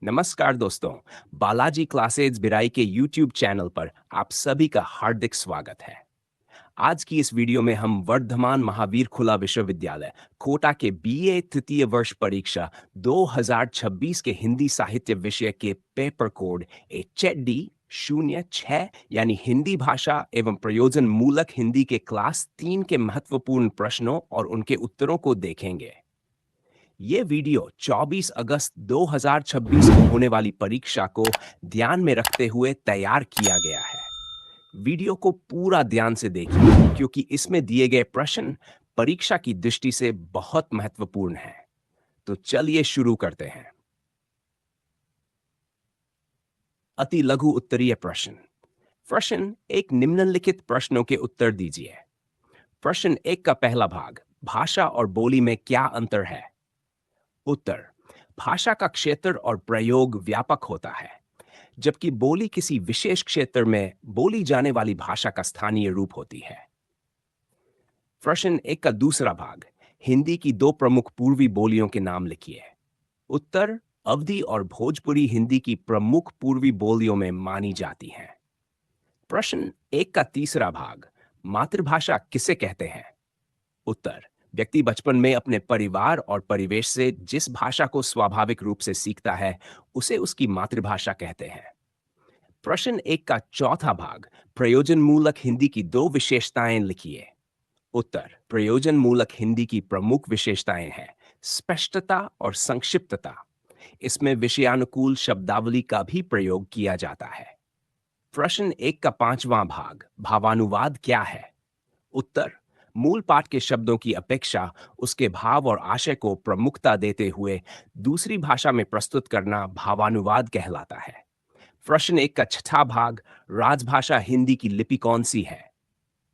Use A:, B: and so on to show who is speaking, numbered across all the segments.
A: नमस्कार दोस्तों, बालाजी क्लासेज भिराई के यूट्यूब चैनल पर आप सभी का हार्दिक स्वागत है। आज की इस वीडियो में हम वर्धमान महावीर खुला विश्वविद्यालय कोटा के बीए तृतीय वर्ष परीक्षा 2026 के हिंदी साहित्य विषय के पेपर कोड HD 06 यानी हिंदी भाषा एवं प्रयोजन मूलक हिंदी के क्लास 3 के महत्वपूर्ण प्रश्नों और उनके उत्तरों को देखेंगे। ये वीडियो 24 अगस्त 2026 को होने वाली परीक्षा को ध्यान में रखते हुए तैयार किया गया है। वीडियो को पूरा ध्यान से देखिए क्योंकि इसमें दिए गए प्रश्न परीक्षा की दृष्टि से बहुत महत्वपूर्ण हैं। तो चलिए शुरू करते हैं। अति लघु उत्तरीय प्रश्न। प्रश्न एक निम्नलिखित प्रश्नों के उत्तर दीजिए। प्रश्न एक का पहला भाग, भाषा और बोली में क्या अंतर है? उत्तर, भाषा का क्षेत्र और प्रयोग व्यापक होता है, जबकि बोली किसी विशेष क्षेत्र में बोली जाने वाली भाषा का स्थानीय रूप होती है। प्रश्न एक का दूसरा भाग, हिंदी की दो प्रमुख पूर्वी बोलियों के नाम लिखिए। उत्तर, अवधी और भोजपुरी हिंदी की प्रमुख पूर्वी बोलियों में मानी जाती हैं। प्रश्न एक का तीसरा भाग, मातृभाषा किसे कहते हैं? उत्तर, व्यक्ति बचपन में अपने परिवार और परिवेश से जिस भाषा को स्वाभाविक रूप से सीखता है उसे उसकी मातृभाषा कहते हैं। प्रश्न एक का चौथा भाग, प्रयोजन मूलक हिंदी की दो विशेषताएं लिखिए। उत्तर, प्रयोजन मूलक हिंदी की प्रमुख विशेषताएं हैं स्पष्टता और संक्षिप्तता। इसमें विषयानुकूल शब्दावली का भी प्रयोग किया जाता है। प्रश्न एक का पांचवां भाग, भावानुवाद क्या है? उत्तर, मूल पाठ के शब्दों की अपेक्षा उसके भाव और आशय को प्रमुखता देते हुए दूसरी भाषा में प्रस्तुत करना भावानुवाद कहलाता है। प्रश्न एक का छठा भाग, राजभाषा हिंदी की लिपि कौन सी है?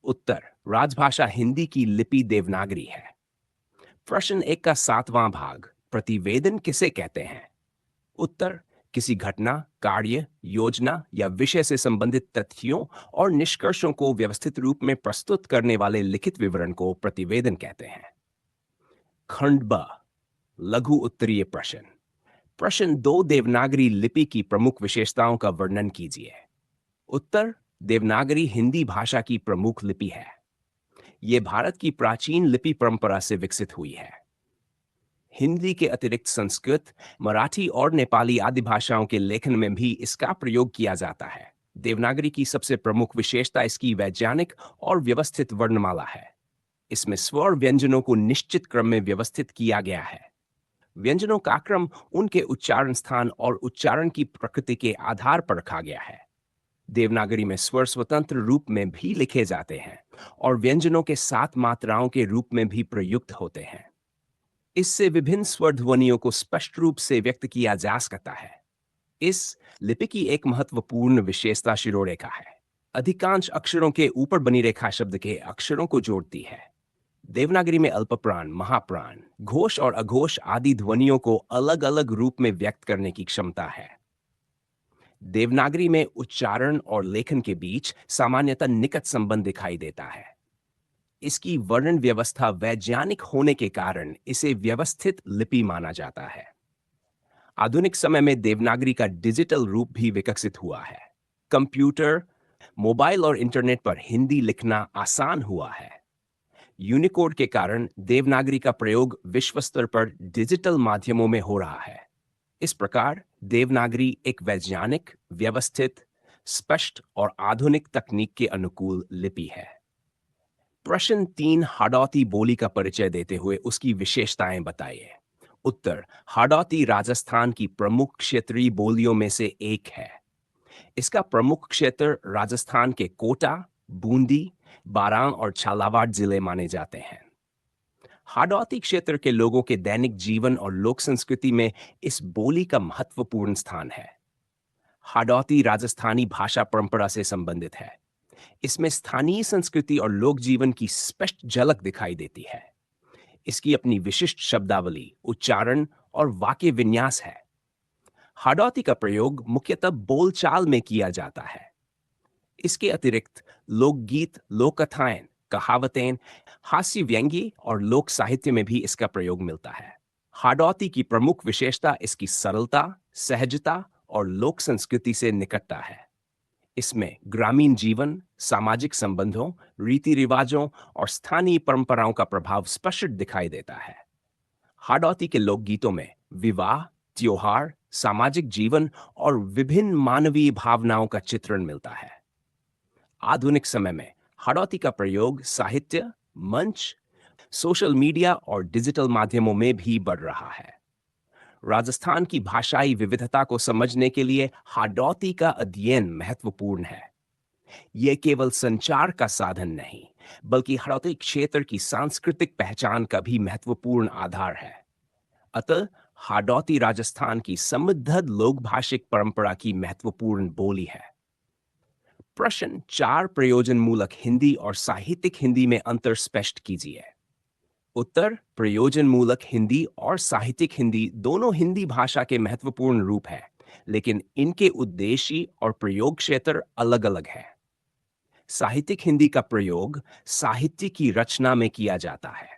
A: उत्तर, राजभाषा हिंदी की लिपि देवनागरी है। प्रश्न एक का सातवां भाग, प्रतिवेदन किसे कहते हैं? उत्तर, किसी घटना, कार्य, योजना या विषय से संबंधित तथ्यों और निष्कर्षों को व्यवस्थित रूप में प्रस्तुत करने वाले लिखित विवरण को प्रतिवेदन कहते हैं। खंड ब, लघु उत्तरीय प्रश्न। प्रश्न दो, देवनागरी लिपि की प्रमुख विशेषताओं का वर्णन कीजिए। उत्तर, देवनागरी हिंदी भाषा की प्रमुख लिपि है। यह भारत की प्राचीन लिपि परंपरा से विकसित हुई है। हिंदी के अतिरिक्त संस्कृत, मराठी और नेपाली आदि भाषाओं के लेखन में भी इसका प्रयोग किया जाता है। देवनागरी की सबसे प्रमुख विशेषता इसकी वैज्ञानिक और व्यवस्थित वर्णमाला है। इसमें स्वर व्यंजनों को निश्चित क्रम में व्यवस्थित किया गया है। व्यंजनों का क्रम उनके उच्चारण स्थान और उच्चारण की प्रकृति के आधार पर रखा गया है। देवनागरी में स्वर स्वतंत्र रूप में भी लिखे जाते हैं और व्यंजनों के 7 मात्राओं के रूप में भी प्रयुक्त होते हैं। इससे विभिन्न स्वर ध्वनियों को स्पष्ट रूप से व्यक्त किया जा सकता है। इस लिपि की एक महत्वपूर्ण विशेषता शिरोरेखा है। अधिकांश अक्षरों के ऊपर बनी रेखा शब्द के अक्षरों को जोड़ती है। देवनागरी में अल्पप्राण, महाप्राण, घोष और अघोष आदि ध्वनियों को अलग अलग रूप में व्यक्त करने की क्षमता है। देवनागरी में उच्चारण और लेखन के बीच सामान्यतः निकट संबंध दिखाई देता है। इसकी वर्णन व्यवस्था वैज्ञानिक होने के कारण इसे व्यवस्थित लिपि माना जाता है। आधुनिक समय में देवनागरी का डिजिटल रूप भी विकसित हुआ है। कंप्यूटर, मोबाइल और इंटरनेट पर हिंदी लिखना आसान हुआ है। यूनिकोड के कारण देवनागरी का प्रयोग विश्व स्तर पर डिजिटल माध्यमों में हो रहा है। इस प्रकार देवनागरी एक वैज्ञानिक, व्यवस्थित, स्पष्ट और आधुनिक तकनीक के अनुकूल लिपि है। प्रश्न 3, हाड़ौती बोली का परिचय देते हुए उसकी विशेषताएं बताइए। उत्तर, हाड़ौती राजस्थान की प्रमुख क्षेत्रीय बोलियों में से एक है। इसका प्रमुख क्षेत्र राजस्थान के कोटा, बूंदी, बारां और झालावाड़ जिले माने जाते हैं। हाड़ौती क्षेत्र के लोगों के दैनिक जीवन और लोक संस्कृति में इस बोली का महत्वपूर्ण स्थान है। हाड़ौती राजस्थानी भाषा परंपरा से संबंधित है। इसमें स्थानीय संस्कृति और लोक जीवन की स्पष्ट झलक दिखाई देती है। इसकी अपनी विशिष्ट शब्दावली, उच्चारण और वाक्य विन्यास है। हाड़ौती का प्रयोग मुख्यतः बोलचाल में किया जाता है। इसके अतिरिक्त लोकगीत, लोक कथाएं, कहावतें, हास्य व्यंग्य और लोक साहित्य में भी इसका प्रयोग मिलता है। हाड़ौती की प्रमुख विशेषता इसकी सरलता, सहजता और लोक संस्कृति से निकटता है। इसमें ग्रामीण जीवन, सामाजिक संबंधों, रीति रिवाजों और स्थानीय परंपराओं का प्रभाव स्पष्ट दिखाई देता है। हाडौती के लोकगीतों में विवाह, त्योहार, सामाजिक जीवन और विभिन्न मानवीय भावनाओं का चित्रण मिलता है। आधुनिक समय में हाडौती का प्रयोग साहित्य, मंच, सोशल मीडिया और डिजिटल माध्यमों में भी बढ़ रहा है। राजस्थान की भाषाई विविधता को समझने के लिए हाडौती का अध्ययन महत्वपूर्ण है। यह केवल संचार का साधन नहीं, बल्कि हाडौती क्षेत्र की सांस्कृतिक पहचान का भी महत्वपूर्ण आधार है। अतः हाडौती राजस्थान की समृद्ध लोक भाषिक परंपरा की महत्वपूर्ण बोली है। प्रश्न 4 प्रयोजन मूलक हिंदी और साहित्यिक हिंदी में अंतर स्पष्ट कीजिए। उत्तर: प्रयोजन मूलक हिंदी और साहित्यिक हिंदी दोनों हिंदी भाषा के महत्वपूर्ण रूप हैं, लेकिन इनके उद्देश्य और प्रयोग क्षेत्र अलग-अलग हैं। साहित्यिक हिंदी का प्रयोग साहित्य की रचना में किया जाता है।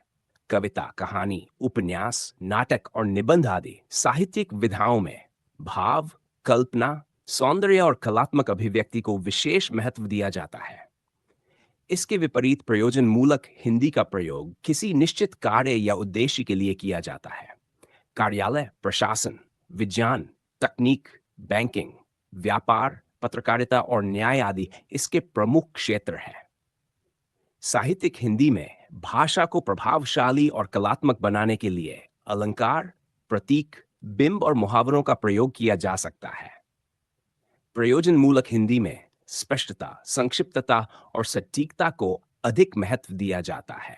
A: कविता, कहानी, उपन्यास, नाटक और निबंध आदि साहित्यिक विधाओं में भाव, कल्पना, सौंदर्य और कलात्मक अभिव्यक्ति को विशेष महत्व दिया जाता है। इसके विपरीत प्रयोजन मूलक हिंदी का प्रयोग किसी निश्चित कार्य या उद्देश्य के लिए किया जाता है। कार्यालय, प्रशासन, विज्ञान, तकनीक, बैंकिंग, व्यापार, पत्रकारिता और न्याय आदि इसके प्रमुख क्षेत्र हैं। साहित्यिक हिंदी में भाषा को प्रभावशाली और कलात्मक बनाने के लिए अलंकार, प्रतीक, बिंब और मुहावरों का प्रयोग किया जा सकता है। प्रयोजन मूलक हिंदी में स्पष्टता, संक्षिप्तता और सटीकता को अधिक महत्व दिया जाता है।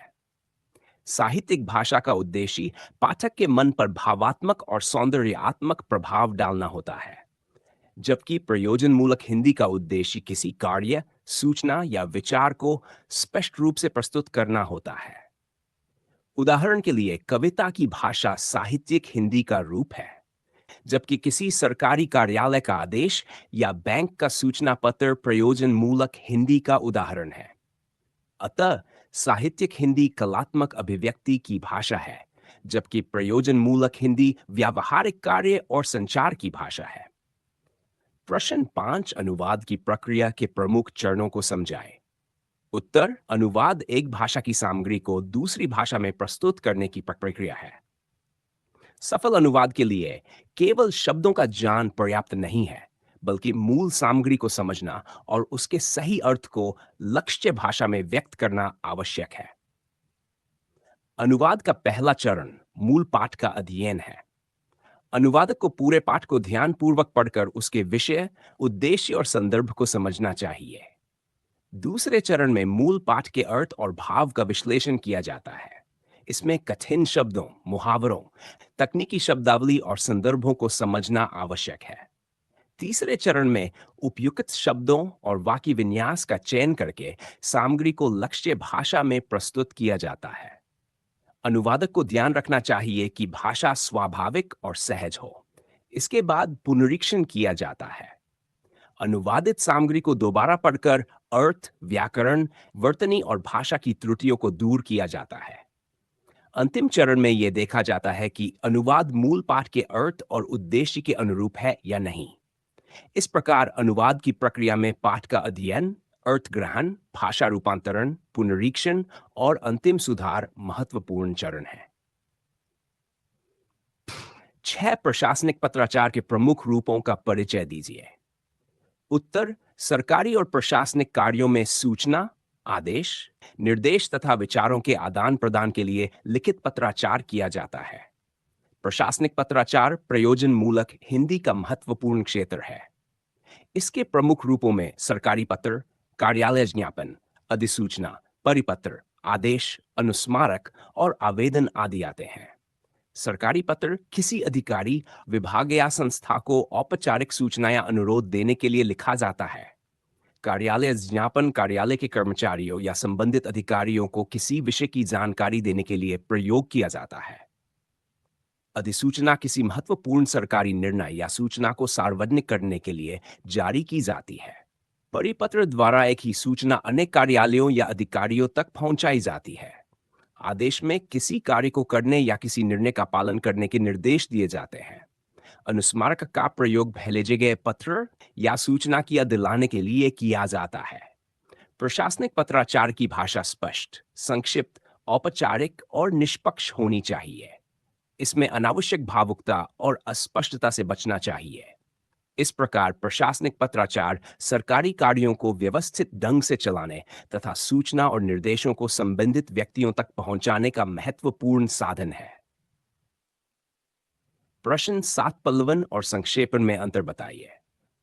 A: साहित्यिक भाषा का उद्देश्य पाठक के मन पर भावात्मक और सौंदर्यात्मक प्रभाव डालना होता है, जबकि प्रयोजन मूलक हिंदी का उद्देश्य किसी कार्य, सूचना या विचार को स्पष्ट रूप से प्रस्तुत करना होता है। उदाहरण के लिए, कविता की भाषा साहित्यिक हिंदी का रूप है, जबकि किसी सरकारी कार्यालय का आदेश या बैंक का सूचना पत्र प्रयोजन मूलक हिंदी का उदाहरण है। अतः साहित्यिक हिंदी कलात्मक अभिव्यक्ति की भाषा है, जबकि प्रयोजन मूलक हिंदी व्यावहारिक कार्य और संचार की भाषा है। प्रश्न 5 अनुवाद की प्रक्रिया के प्रमुख चरणों को समझाएं। उत्तर: अनुवाद एक भाषा की सामग्री को दूसरी भाषा में प्रस्तुत करने की प्रक्रिया है। सफल अनुवाद के लिए केवल शब्दों का ज्ञान पर्याप्त नहीं है, बल्कि मूल सामग्री को समझना और उसके सही अर्थ को लक्ष्य भाषा में व्यक्त करना आवश्यक है। अनुवाद का पहला चरण मूल पाठ का अध्ययन है। अनुवादक को पूरे पाठ को ध्यानपूर्वक पढ़कर उसके विषय, उद्देश्य और संदर्भ को समझना चाहिए। दूसरे चरण में मूल पाठ के अर्थ और भाव का विश्लेषण किया जाता है। इसमें कठिन शब्दों, मुहावरों, तकनीकी शब्दावली और संदर्भों को समझना आवश्यक है। तीसरे चरण में उपयुक्त शब्दों और वाक्य विन्यास का चयन करके सामग्री को लक्ष्य भाषा में प्रस्तुत किया जाता है। अनुवादक को ध्यान रखना चाहिए कि भाषा स्वाभाविक और सहज हो। इसके बाद पुनरीक्षण किया जाता है। अनुवादित सामग्री को दोबारा पढ़कर अर्थ, व्याकरण, वर्तनी और भाषा की त्रुटियों को दूर किया जाता है। अंतिम चरण में यह देखा जाता है कि अनुवाद मूल पाठ के अर्थ और उद्देश्य के अनुरूप है या नहीं। इस प्रकार अनुवाद की प्रक्रिया में पाठ का अध्ययन, अर्थ ग्रहण, भाषा रूपांतरण, पुनरीक्षण और अंतिम सुधार महत्वपूर्ण चरण है। 6 प्रशासनिक पत्राचार के प्रमुख रूपों का परिचय दीजिए। उत्तर: सरकारी और प्रशासनिक कार्यों में सूचना, आदेश, निर्देश तथा विचारों के आदान प्रदान के लिए लिखित पत्राचार किया जाता है। प्रशासनिक पत्राचार प्रयोजन मूलक हिंदी का महत्वपूर्ण क्षेत्र है। इसके प्रमुख रूपों में सरकारी पत्र, कार्यालय ज्ञापन, अधिसूचना, परिपत्र, आदेश, अनुस्मारक और आवेदन आदि आते हैं। सरकारी पत्र किसी अधिकारी, विभाग या संस्था को औपचारिक सूचना या अनुरोध देने के लिए लिखा जाता है। कार्यालय ज्ञापन कार्यालय के कर्मचारियों या संबंधित अधिकारियों को किसी विषय की जानकारी देने के लिए प्रयोग किया जाता है। अधिसूचना किसी महत्वपूर्ण सरकारी निर्णय या सूचना को सार्वजनिक करने के लिए जारी की जाती है। परिपत्र द्वारा एक ही सूचना अनेक कार्यालयों या अधिकारियों तक पहुंचाई जाती है। आदेश में किसी कार्य को करने या किसी निर्णय का पालन करने के निर्देश दिए जाते हैं। अनुस्मारक का प्रयोग भेजे गए पत्र या सूचना की याद दिलाने के लिए किया जाता है। प्रशासनिक पत्राचार की भाषा स्पष्ट, संक्षिप्त, औपचारिक और निष्पक्ष होनी चाहिए। इसमें अनावश्यक भावुकता और अस्पष्टता से बचना चाहिए। इस प्रकार प्रशासनिक पत्राचार सरकारी कार्यों को व्यवस्थित ढंग से चलाने तथा सूचना और निर्देशों को संबंधित व्यक्तियों तक पहुंचाने का महत्वपूर्ण साधन है। प्रश्न 7 पल्लवन और संक्षेपण में अंतर बताइए।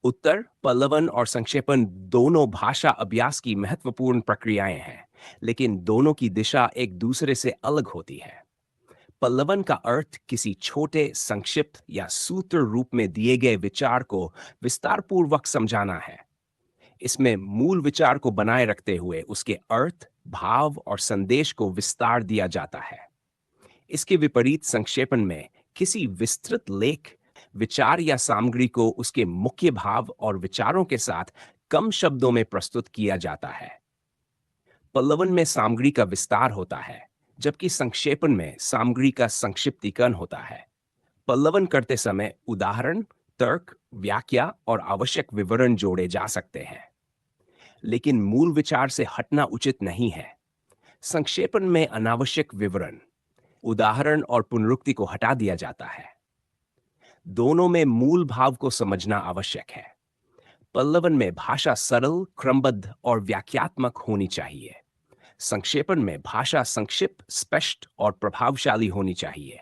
A: उत्तर: पल्लवन और संक्षेपण दोनों भाषा अभ्यास की महत्वपूर्ण प्रक्रियाएं हैं, लेकिन दोनों की दिशा एक दूसरे से अलग होती है। पल्लवन का अर्थ किसी छोटे, संक्षिप्त या सूत्र रूप में दिए गए विचार को विस्तार पूर्वक समझाना है। इसमें मूल विचार को बनाए रखते हुए उसके अर्थ, भाव और संदेश को विस्तार दिया जाता है। इसके विपरीत संक्षेपण में किसी विस्तृत लेख, विचार या सामग्री को उसके मुख्य भाव और विचारों के साथ कम शब्दों में प्रस्तुत किया जाता है। पल्लवन में सामग्री का विस्तार होता है, जबकि संक्षेपण में सामग्री का संक्षिप्तीकरण होता है। पल्लवन करते समय उदाहरण, तर्क, व्याख्या और आवश्यक विवरण जोड़े जा सकते हैं, लेकिन मूल विचार से हटना उचित नहीं है। संक्षेपण में अनावश्यक विवरण, उदाहरण और पुनरुक्ति को हटा दिया जाता है। दोनों में मूल भाव को समझना आवश्यक है। पल्लवन में भाषा सरल, क्रमबद्ध और व्याख्यात्मक होनी चाहिए। संक्षेपण में भाषा संक्षिप्त, स्पष्ट और प्रभावशाली होनी चाहिए।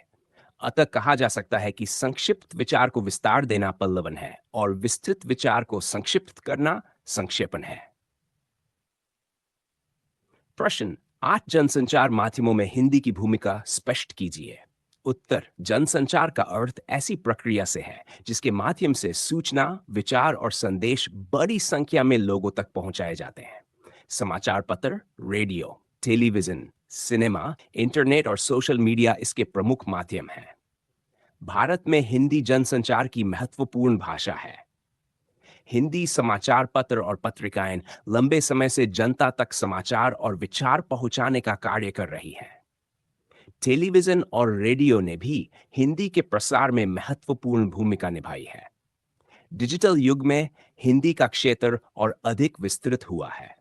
A: अतः कहा जा सकता है कि संक्षिप्त विचार को विस्तार देना पल्लवन है और विस्तृत विचार को संक्षिप्त करना संक्षेपण है। प्रश्न 8 जनसंचार माध्यमों में हिंदी की भूमिका स्पष्ट कीजिए। उत्तर: जनसंचार का अर्थ ऐसी प्रक्रिया से है जिसके माध्यम से सूचना, विचार और संदेश बड़ी संख्या में लोगों तक पहुंचाए जाते हैं। समाचार पत्र, रेडियो, टेलीविजन, सिनेमा, इंटरनेट और सोशल मीडिया इसके प्रमुख माध्यम हैं। भारत में हिंदी जनसंचार की महत्वपूर्ण भाषा है। हिंदी समाचार पत्र और पत्रिकाएं लंबे समय से जनता तक समाचार और विचार पहुंचाने का कार्य कर रही हैं। टेलीविजन और रेडियो ने भी हिंदी के प्रसार में महत्वपूर्ण भूमिका निभाई है। डिजिटल युग में हिंदी का क्षेत्र और अधिक विस्तृत हुआ है।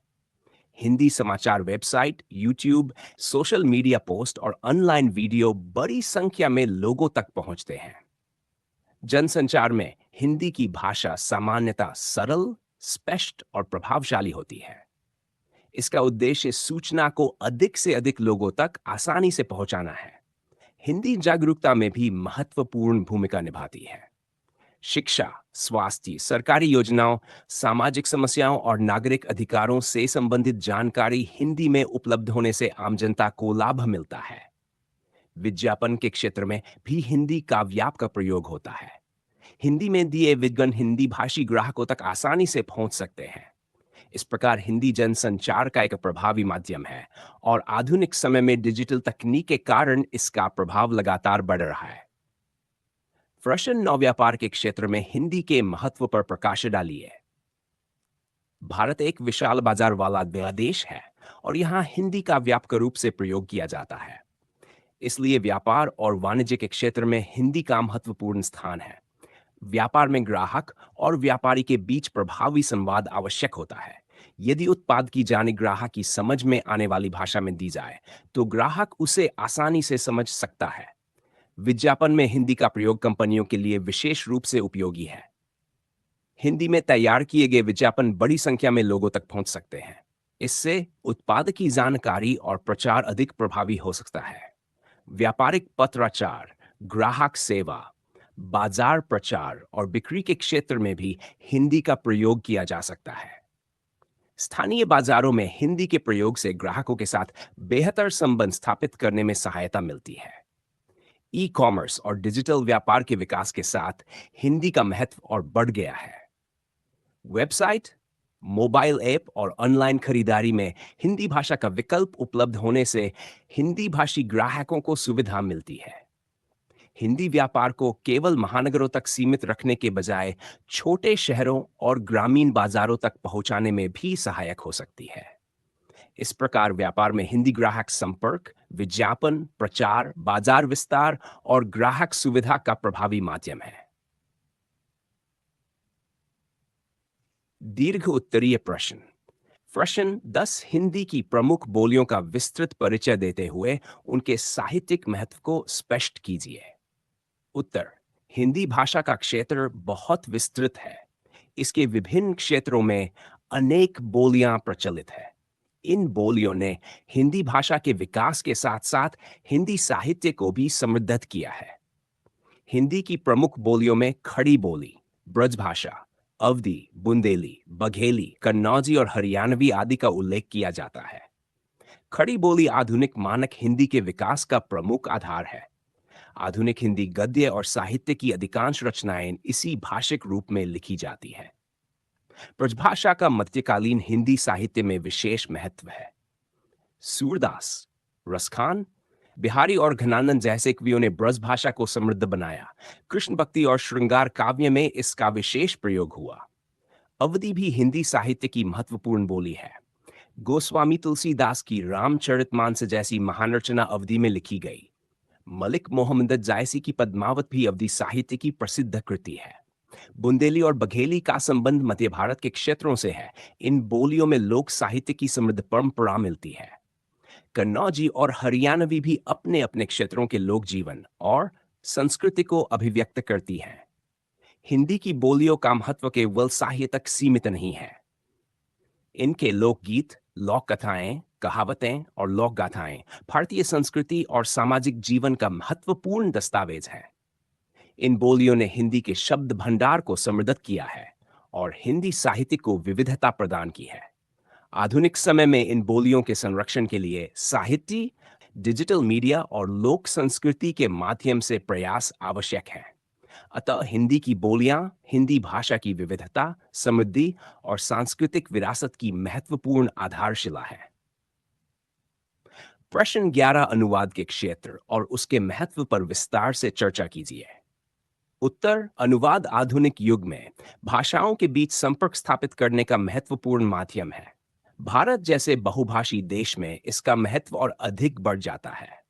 A: हिंदी समाचार website, YouTube, social media post और ऑनलाइन वीडियो बड़ी संख्या में लोगों तक पहुंचते हैं। जनसंचार में हिंदी की भाषा सामान्यतः सरल, स्पष्ट और प्रभावशाली होती है। इसका उद्देश्य सूचना को अधिक से अधिक लोगों तक आसानी से पहुंचाना है। हिंदी जागरूकता में भी महत्वपूर्ण भूमिका निभाती है। शिक्षा, स्वास्थ्य, सरकारी योजनाओं, सामाजिक समस्याओं और नागरिक अधिकारों से संबंधित जानकारी हिंदी में उपलब्ध होने से आम जनता को लाभ मिलता है। विज्ञापन के क्षेत्र में भी हिंदी काव्याप का प्रयोग होता है। हिंदी में दिए विज्ञापन हिंदी भाषी ग्राहकों तक आसानी से पहुंच सकते हैं। इस प्रकार हिंदी जनसंचार का एक प्रभावी माध्यम है और आधुनिक समय में डिजिटल तकनीक के कारण इसका प्रभाव लगातार बढ़ रहा है। प्रश्न 9 व्यापार के क्षेत्र में हिंदी के महत्व पर प्रकाश डालिए। भारत एक विशाल बाजार वाला देश है और यहाँ हिंदी का व्यापक रूप से प्रयोग किया जाता है। इसलिए व्यापार और वाणिज्य के क्षेत्र में हिंदी का महत्वपूर्ण स्थान है। व्यापार में ग्राहक और व्यापारी के बीच प्रभावी संवाद आवश्यक होता है। यदि उत्पाद की जानकारी ग्राहक की समझ में आने वाली भाषा में दी जाए, तो ग्राहक उसे आसानी से समझ सकता है। विज्ञापन में हिंदी का प्रयोग कंपनियों के लिए विशेष रूप से उपयोगी है। हिंदी में तैयार किए गए विज्ञापन बड़ी संख्या में लोगों तक पहुंच सकते हैं। इससे उत्पाद की जानकारी और प्रचार अधिक प्रभावी हो सकता है। व्यापारिक पत्राचार, ग्राहक सेवा, बाजार प्रचार और बिक्री के क्षेत्र में भी हिंदी का प्रयोग किया जा सकता है। स्थानीय बाजारों में हिंदी के प्रयोग से ग्राहकों के साथ बेहतर संबंध स्थापित करने में सहायता मिलती है। ई कॉमर्स और डिजिटल व्यापार के विकास के साथ हिंदी का महत्व और बढ़ गया है। वेबसाइट, मोबाइल ऐप और ऑनलाइन खरीदारी में हिंदी भाषा का विकल्प उपलब्ध होने से हिंदी भाषी ग्राहकों को सुविधा मिलती है। हिंदी व्यापार को केवल महानगरों तक सीमित रखने के बजाय छोटे शहरों और ग्रामीण बाजारों तक पहुंचाने में भी सहायक हो सकती है। इस प्रकार व्यापार में हिंदी ग्राहक संपर्क, विज्ञापन, प्रचार, बाजार विस्तार और ग्राहक सुविधा का प्रभावी माध्यम है। दीर्घ उत्तरीय प्रश्न। प्रश्न 10 हिंदी की प्रमुख बोलियों का विस्तृत परिचय देते हुए उनके साहित्यिक महत्व को स्पष्ट कीजिए। उत्तर। हिंदी भाषा का क्षेत्र बहुत विस्तृत है। इसके विभिन्न क्षेत्रों में अनेक बोलियां प्रचलित है। इन बोलियों ने हिंदी भाषा के विकास के साथ साथ हिंदी साहित्य को भी समृद्ध किया है। हिंदी की प्रमुख बोलियों में खड़ी बोली, ब्रजभाषा, अवधी, बुंदेली, बघेली, कन्नौजी और हरियाणवी आदि का उल्लेख किया जाता है। खड़ी बोली आधुनिक मानक हिंदी के विकास का प्रमुख आधार है। आधुनिक हिंदी गद्य और साहित्य की अधिकांश रचनाएं इसी भाषिक रूप में लिखी जाती हैं। ब्रजभाषा का मध्यकालीन हिंदी साहित्य में विशेष महत्व है। सूरदास, रसखान, बिहारी और घनानंद जैसे कवियों ने ब्रज भाषा को समृद्ध बनाया। कृष्ण भक्ति और श्रृंगार काव्य में इसका विशेष प्रयोग हुआ। अवधी भी हिंदी साहित्य की महत्वपूर्ण बोली है। गोस्वामी तुलसीदास की रामचरितमानस जैसी महान रचना अवधी में लिखी गई। मलिक मोहम्मद जायसी की पद्मावत भी अवधी साहित्य की प्रसिद्ध कृति है। बुंदेली और बघेली का संबंध मध्य भारत के क्षेत्रों से है। इन बोलियों में लोक साहित्य की समृद्ध परंपरा मिलती है। कन्नौजी और हरियाणवी भी अपने अपने क्षेत्रों के लोक जीवन और संस्कृति को अभिव्यक्त करती हैं। हिंदी की बोलियों का महत्व केवल साहित्य तक सीमित नहीं है। इनके लोकगीत, लोक कथाएं, कहावतें और लोक गाथाएं भारतीय संस्कृति और सामाजिक जीवन का महत्वपूर्ण दस्तावेज हैं। इन बोलियों ने हिंदी के शब्द भंडार को समृद्ध किया है और हिंदी साहित्य को विविधता प्रदान की है। आधुनिक समय में इन बोलियों के संरक्षण के लिए साहित्य, डिजिटल मीडिया और लोक संस्कृति के माध्यम से प्रयास आवश्यक है। अतः हिंदी की बोलियां हिंदी भाषा की विविधता, समृद्धि और सांस्कृतिक विरासत की महत्वपूर्ण आधारशिला है। प्रश्न 11 अनुवाद के क्षेत्र और उसके महत्व पर विस्तार से चर्चा कीजिए। उत्तर। अनुवाद आधुनिक युग में भाषाओं के बीच संपर्क स्थापित करने का महत्वपूर्ण माध्यम है। भारत जैसे बहुभाषी देश में इसका महत्व और अधिक बढ़ जाता है।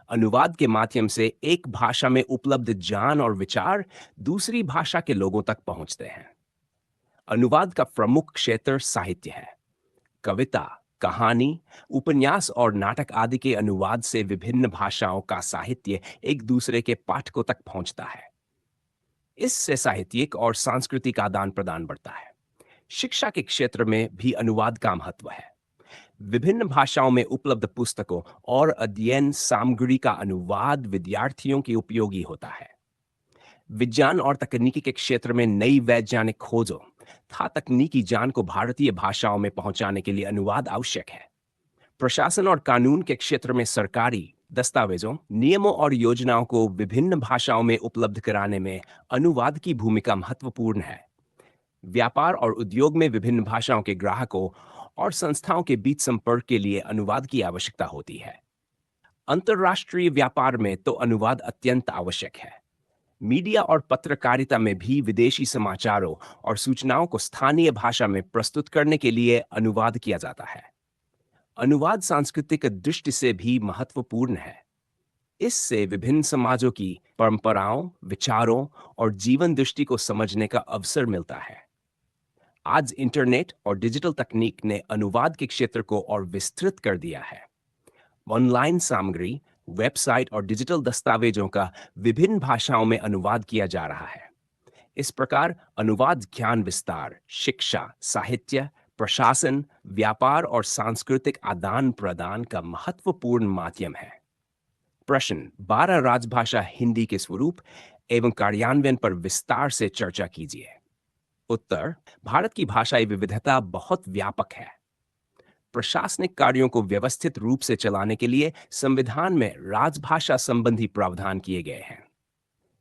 A: अनुवाद के माध्यम से एक भाषा में उपलब्ध ज्ञान और विचार दूसरी भाषा के लोगों तक पहुंचते हैं। अनुवाद का प्रमुख क्षेत्र साहित्य है। कविता, कहानी, उपन्यास और नाटक आदि के अनुवाद से विभिन्न भाषाओं का साहित्य एक दूसरे के पाठकों तक पहुंचता है। इससे साहित्यिक और सांस्कृतिक आदान प्रदान बढ़ता है। शिक्षा के क्षेत्र में भी अनुवाद का महत्व है। विभिन्न भाषाओं में उपलब्ध पुस्तकों और अध्ययन सामग्री का अनुवाद विद्यार्थियों के उपयोगी होता है। विज्ञान और तकनीकी के क्षेत्र में नई वैज्ञानिक खोजों तथा तकनीकी ज्ञान को भारतीय भाषाओं में पहुंचाने के लिए अनुवाद आवश्यक है। प्रशासन और कानून के क्षेत्र में सरकारी दस्तावेजों, नियमों और योजनाओं को विभिन्न भाषाओं में उपलब्ध कराने में अनुवाद की भूमिका महत्वपूर्ण है। व्यापार और उद्योग में विभिन्न भाषाओं के ग्राहकों और संस्थाओं के बीच संपर्क के लिए अनुवाद की आवश्यकता होती है। अंतर्राष्ट्रीय व्यापार में तो अनुवाद अत्यंत आवश्यक है। मीडिया और पत्रकारिता में भी विदेशी समाचारों और सूचनाओं को स्थानीय भाषा में प्रस्तुत करने के लिए अनुवाद किया जाता है। अनुवाद सांस्कृतिक दृष्टि से भी महत्वपूर्ण है। इससे विभिन्न समाजों की परंपराओं, विचारों और जीवन दृष्टि को समझने का अवसर मिलता है। आज इंटरनेट और डिजिटल तकनीक ने अनुवाद के क्षेत्र को और विस्तृत कर दिया है। ऑनलाइन सामग्री, वेबसाइट और डिजिटल दस्तावेजों का विभिन्न भाषाओं में अनुवाद किया जा रहा है। इस प्रकार अनुवाद ज्ञान विस्तार, शिक्षा, साहित्य, प्रशासन, व्यापार और सांस्कृतिक आदान प्रदान का महत्वपूर्ण माध्यम है। प्रश्न 12 राजभाषा हिंदी के स्वरूप एवं कार्यान्वयन पर विस्तार से चर्चा कीजिए। उत्तर। भारत की भाषाई विविधता बहुत व्यापक है। प्रशासनिक कार्यों को व्यवस्थित रूप से चलाने के लिए संविधान में राजभाषा संबंधी प्रावधान किए गए हैं।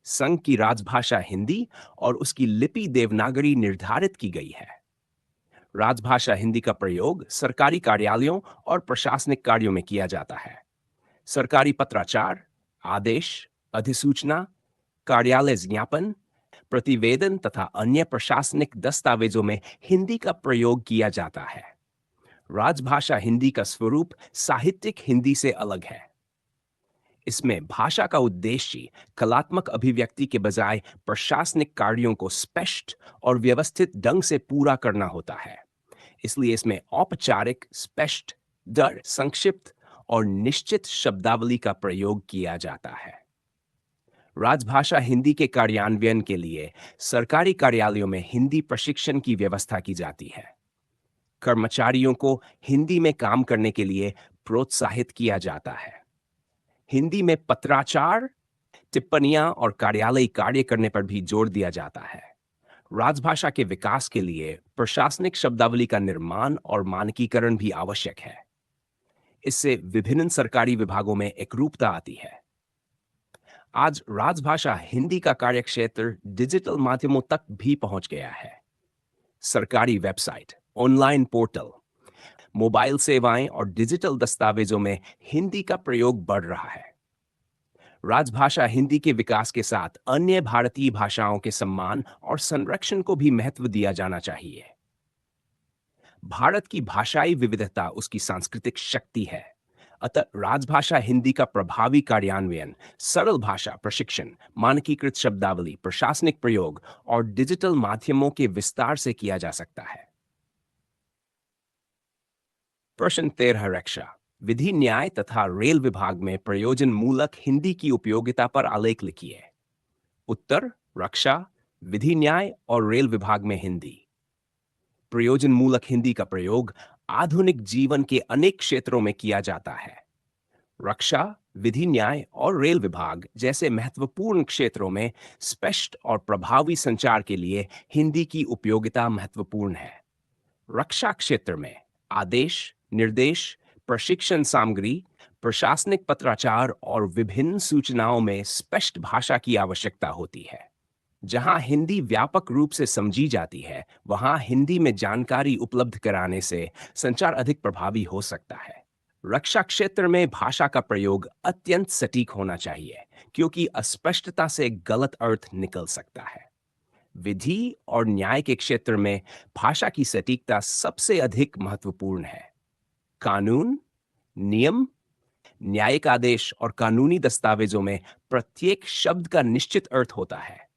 A: संघ की राजभाषा हिंदी और उसकी लिपि देवनागरी निर्धारित की गई है। राजभाषा हिंदी का प्रयोग सरकारी कार्यालयों और प्रशासनिक कार्यों में किया जाता है। सरकारी पत्राचार, आदेश, अधिसूचना, कार्यालय ज्ञापन, प्रतिवेदन तथा अन्य प्रशासनिक दस्तावेजों में हिंदी का प्रयोग किया जाता है। राजभाषा हिंदी का स्वरूप साहित्यिक हिंदी से अलग है। इसमें भाषा का उद्देश्य कलात्मक अभिव्यक्ति के बजाय प्रशासनिक कार्यों को स्पष्ट और व्यवस्थित ढंग से पूरा करना होता है। इसलिए इसमें औपचारिक, स्पष्ट, दृढ़, संक्षिप्त और निश्चित शब्दावली का प्रयोग किया जाता है। राजभाषा हिंदी के कार्यान्वयन के लिए सरकारी कार्यालयों में हिंदी प्रशिक्षण की व्यवस्था की जाती है। कर्मचारियों को हिंदी में काम करने के लिए प्रोत्साहित किया जाता है। हिंदी में पत्राचार, टिप्पणियां और कार्यालयी कार्य करने पर भी जोर दिया जाता है। राजभाषा के विकास के लिए प्रशासनिक शब्दावली का निर्माण और मानकीकरण भी आवश्यक है। इससे विभिन्न सरकारी विभागों में एकरूपता आती है। आज राजभाषा हिंदी का कार्यक्षेत्र डिजिटल माध्यमों तक भी पहुंच गया है। सरकारी वेबसाइट, ऑनलाइन पोर्टल, मोबाइल सेवाएं और डिजिटल दस्तावेजों में हिंदी का प्रयोग बढ़ रहा है। राजभाषा हिंदी के विकास के साथ अन्य भारतीय भाषाओं के सम्मान और संरक्षण को भी महत्व दिया जाना चाहिए। भारत की भाषाई विविधता उसकी सांस्कृतिक शक्ति है। अतः राजभाषा हिंदी का प्रभावी कार्यान्वयन सरल भाषा प्रशिक्षण, मानकीकृत शब्दावली, प्रशासनिक प्रयोग और डिजिटल माध्यमों के विस्तार से किया जा सकता है। प्रश्न 13 रक्षा, विधि न्याय तथा रेल विभाग में प्रयोजन मूलक हिंदी की उपयोगिता पर आलेख लिखिए। उत्तर, रक्षा, विधि न्याय और रेल विभाग में हिंदी। प्रयोजन मूलक हिंदी का प्रयोग आधुनिक जीवन के अनेक क्षेत्रों में किया जाता है। रक्षा, विधि न्याय और रेल विभाग जैसे महत्वपूर्ण क्षेत्रों में स्पष्ट और प्रभावी संचार के लिए हिंदी की उपयोगिता महत्वपूर्ण है। रक्षा क्षेत्र में आदेश, निर्देश, प्रशिक्षण सामग्री, प्रशासनिक पत्राचार और विभिन्न सूचनाओं में स्पष्ट भाषा की आवश्यकता होती है। जहां हिंदी व्यापक रूप से समझी जाती है, वहां हिंदी में जानकारी उपलब्ध कराने से संचार अधिक प्रभावी हो सकता है। रक्षा क्षेत्र में भाषा का प्रयोग अत्यंत सटीक होना चाहिए, क्योंकि अस्पष्टता से गलत अर्थ निकल सकता है। विधि और न्याय के क्षेत्र में भाषा की सटीकता सबसे अधिक महत्वपूर्ण है। कानून, नियम, न्यायिक आदेश और कानूनी दस्तावेजों में प्रत्येक शब्द का निश्चित अर्थ होता है।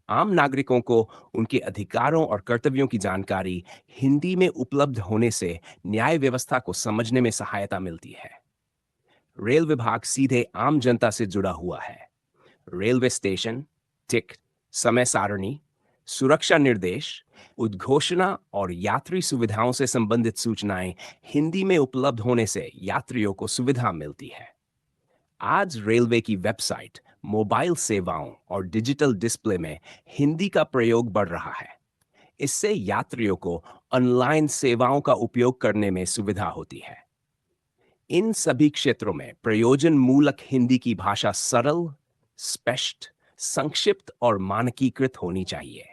A: आम नागरिकों को उनके अधिकारों और कर्तव्यों की जानकारी हिंदी में उपलब्ध होने से न्याय व्यवस्था को समझने में सहायता मिलती है। रेल विभाग सीधे आम जनता से जुड़ा हुआ है। रेलवे स्टेशन, टिकट, समय सारणी, सुरक्षा निर्देश, उद्घोषणा और यात्री सुविधाओं से संबंधित सूचनाएं हिंदी में उपलब्ध होने से यात्रियों को सुविधा मिलती है। आज रेलवे की वेबसाइट, मोबाइल सेवाओं और डिजिटल डिस्प्ले में हिंदी का प्रयोग बढ़ रहा है। इससे यात्रियों को ऑनलाइन सेवाओं का उपयोग करने में सुविधा होती है। इन सभी क्षेत्रों में प्रयोजन मूलक हिंदी की भाषा सरल, स्पष्ट, संक्षिप्त और मानकीकृत होनी चाहिए।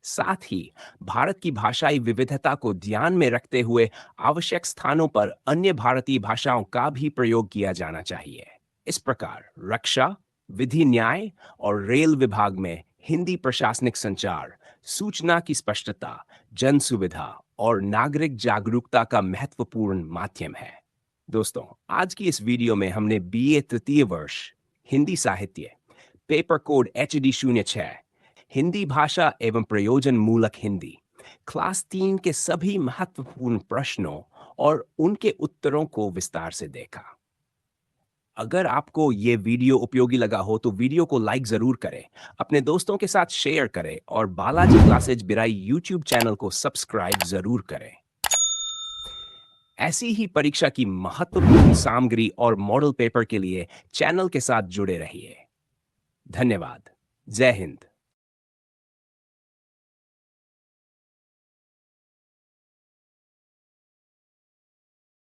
A: साथ ही भारत की भाषाई विविधता को ध्यान में रखते हुए आवश्यक स्थानों पर अन्य भारतीय भाषाओं का भी प्रयोग किया जाना चाहिए। इस प्रकार रक्षा, विधि न्याय और रेल विभाग में हिंदी प्रशासनिक संचार, सूचना की स्पष्टता, जन सुविधा और नागरिक जागरूकता का महत्वपूर्ण माध्यम है। दोस्तों, आज की इस वीडियो में हमने बीए तृतीय वर्ष हिंदी साहित्य, पेपर कोड HD06, हिंदी भाषा एवं प्रयोजन मूलक हिंदी, क्लास 3 के सभी महत्वपूर्ण प्रश्नों और उनके उत्तरों को विस्तार से देखा। अगर आपको ये वीडियो उपयोगी लगा हो तो वीडियो को लाइक जरूर करें, अपने दोस्तों के साथ शेयर करें और बालाजी क्लासेज बिराई यूट्यूब चैनल को सब्सक्राइब जरूर करें। ऐसी ही परीक्षा की महत्वपूर्ण सामग्री और मॉडल पेपर के लिए चैनल के साथ जुड़े रहिए। धन्यवाद। जय हिंद।